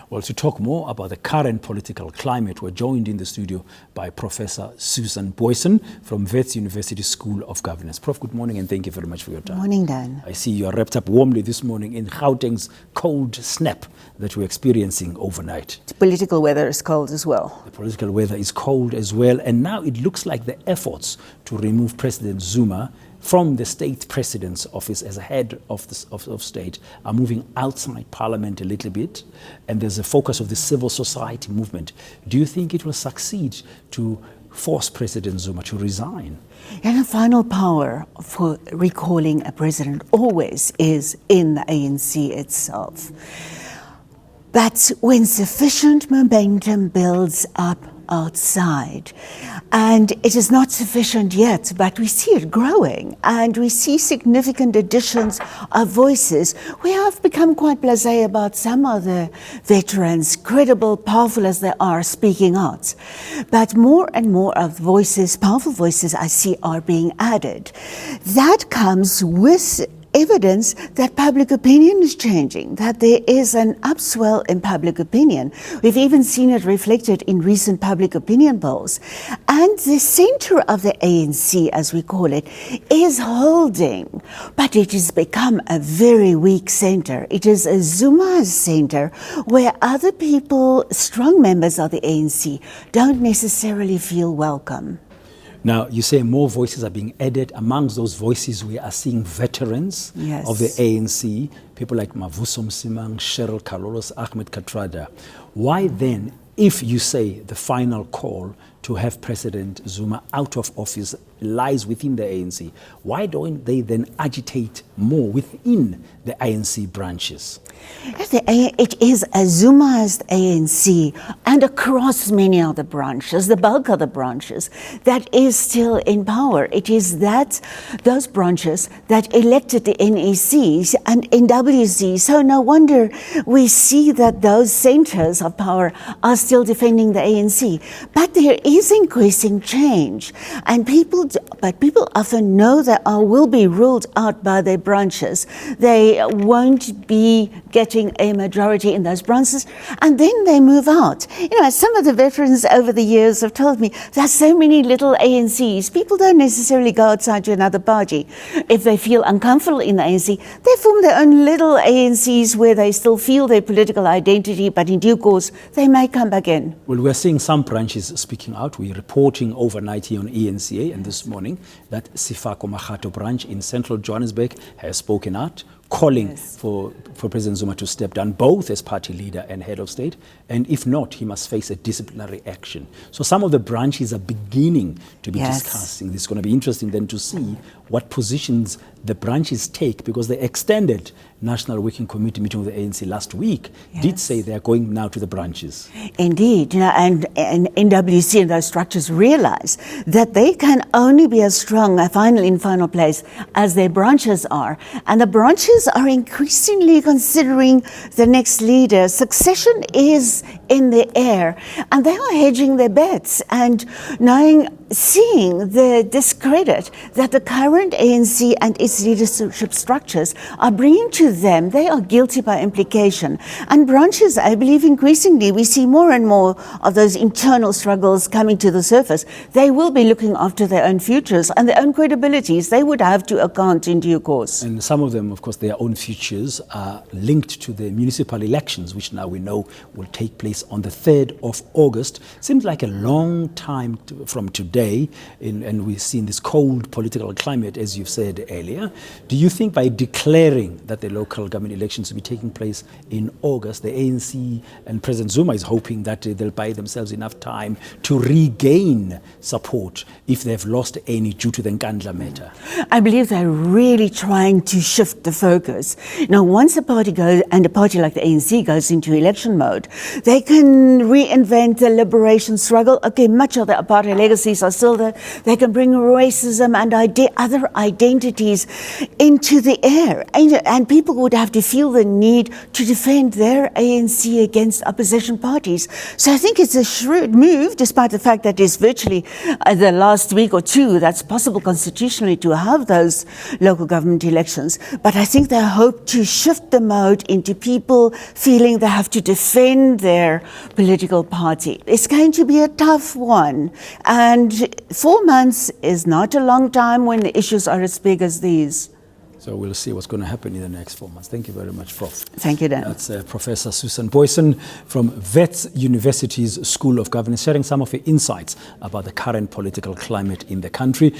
Well, to talk more about the current political climate, we're joined in the studio by Professor Susan Booysen from Wits University School of Governance. Prof, good morning and thank you very much for your time. Morning, Dan. I see you are wrapped up warmly this morning in Gauteng's cold snap that we're experiencing overnight. The political weather is cold as well. The political weather is cold as well, and now it looks like the efforts to remove President Zuma from the state president's office as a head of state are moving outside parliament a little bit, and there's a focus of the civil society movement. Do you think it will succeed to force President Zuma to resign? And the final power for recalling a president always is in the ANC itself. But when sufficient momentum builds up outside, and it is not sufficient yet, but we see it growing, and we see significant additions of voices. We have become quite blasé about some of the veterans, credible, powerful as they are, speaking out. But more and more of voices, powerful voices, I see are being added. That comes with evidence that public opinion is changing, that there is an upswell in public opinion. We've even seen it reflected in recent public opinion polls. And the center of the ANC, as we call it, is holding, but it has become a very weak center. It is a Zuma center where other people, strong members of the ANC, don't necessarily feel welcome. Now, you say more voices are being added. Amongst those voices, we are seeing veterans of the ANC, people like Mavuso Msimang, Cheryl Kalolos, Ahmed Katrada. Why then, if you say the final call to have President Zuma out of office lies within the ANC, why don't they then agitate more within the ANC branches? It is a Zumaist ANC, and across many of the branches, the bulk of the branches, that is still in power. It is those branches that elected the NECs and NWCs. So no wonder we see that those centers of power are still defending the ANC. But there is increasing change, and people often know that will be ruled out by their branches. They won't be getting a majority in those branches, and then they move out. You know, some of the veterans over the years have told me there's so many little ANCs. People don't necessarily go outside to another party. If they feel uncomfortable in the ANC, they form their own little ANCs where they still feel their political identity, but in due course, they may come back in. Well, we're seeing some branches speaking out. We're reporting overnight here on eNCA, and this morning that Sifako Makgato branch in central Johannesburg has spoken out, calling for President Zuma to step down, both as party leader and head of state, and if not, he must face a disciplinary action. So some of the branches are beginning to be discussing. This is going to be interesting then to see what positions the branches take, because the extended National Working Committee meeting with the ANC last week did say they are going now to the branches. Indeed, you know, and NWC and those structures realize that they can only be as strong in final place as their branches are. And the branches are increasingly considering the next leader. Succession is in the air, and they are hedging their bets and seeing the discredit that the current ANC and its leadership structures are bringing to them. They are guilty by implication. And branches, I believe increasingly, we see more and more of those internal struggles coming to the surface. They will be looking after their own futures and their own credibilities. They would have to account in due course. And some of them, of course, their own futures are linked to the municipal elections, which now we know will take place on the 3rd of August. Seems like a long time from today, and we've seen this cold political climate, as you've said earlier. Do you think by declaring that the local government elections will be taking place in August, the ANC and President Zuma is hoping that they'll buy themselves enough time to regain support if they've lost any due to the Nkandla matter? I believe they're really trying to shift the focus. Now, once a party goes, and a party like the ANC goes into election mode, they can reinvent the liberation struggle. Okay, much of the apartheid legacies are still there. They can bring racism and other identities into the air. And people would have to feel the need to defend their ANC against opposition parties. So I think it's a shrewd move, despite the fact that it's virtually the last week or two that's possible constitutionally to have those local government elections. But I think they hope to shift the mode into people feeling they have to defend their political party. It's going to be a tough one. And 4 months is not a long time when the issues are as big as these. So we'll see what's going to happen in the next 4 months. Thank you very much, Prof. Thank you, Dan. That's Professor Susan Booysen from Wits University's School of Governance, sharing some of her insights about the current political climate in the country.